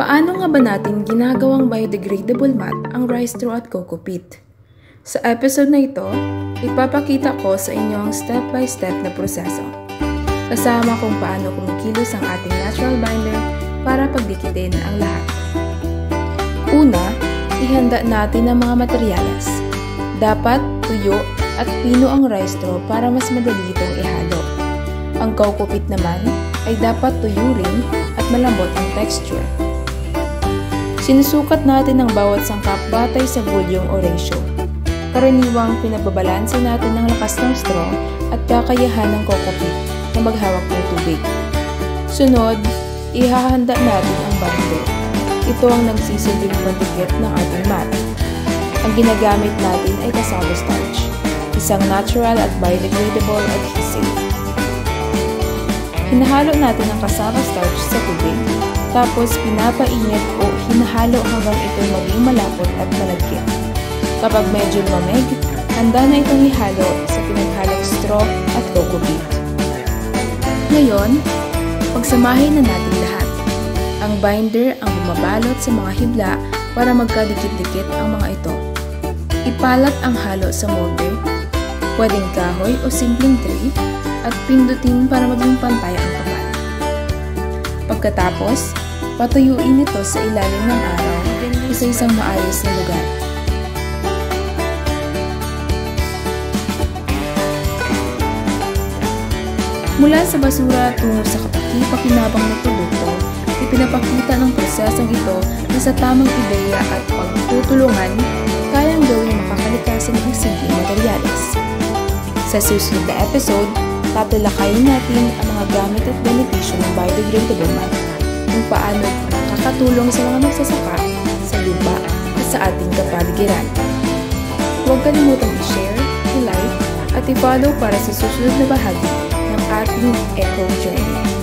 Paano nga ba natin ginagawang biodegradable mat ang rice straw at coco peat? Sa episode na ito, ipapakita ko sa inyo ang step-by-step na proseso. Kasama kung paano kumikilos ang ating natural binder para pagdikitin ang lahat. Una, ihanda natin ang mga materyales. Dapat tuyo at pino ang rice straw para mas madali itong ihalo. Ang coco peat naman ay dapat tuyo rin at malambot ang texture. Sinusukat natin ang bawat sangkap batay sa volume o ratio. Karaniwang pinababalanse natin ang lakas ng straw at kakayahan ng coco peat na maghawak ng tubig. Sunod, ihahanda natin ang binder. Ito ang nagsisilbing pandikit ng ating mat. Ang ginagamit natin ay cassava starch, isang natural at biodegradable adhesive. Hinahalo natin ang cassava starch sa tubig, tapos pinapainit o hinahalo hanggang ito maging malapot at malagkit. Kapag medyo lumamig, handa na itong ihalo sa pinaghalong straw at coco peat. Ngayon, pagsamahin na natin lahat. Ang binder ang bumabalot sa mga hibla para magkadikit-dikit ang mga ito. Ipalat ang halo sa molder, pwedeng kahoy o simpleng tray, at pindutin para maging pantay ang kapal. Pagkatapos, patuyuin ito sa ilalim ng araw sa isang maayos na lugar. Mula sa basura tungo sa kapaki-pakinabang na produkto, ipinapakita ng prosesong ito na sa tamang ideya at pagtutulungan, kayang gawing makakalikasan ng simpleng materyales. Sa susunod na episode, tatalakayin natin ang mga gamit at benepisyo ng biodegradable mat, kung paano nakakatulong sa mga magsasaka, sa lupa, at sa ating kapaligiran. Huwag kalimutang i-share, i-like, at i-follow para sa susunod na bahagi ng ating eco journey.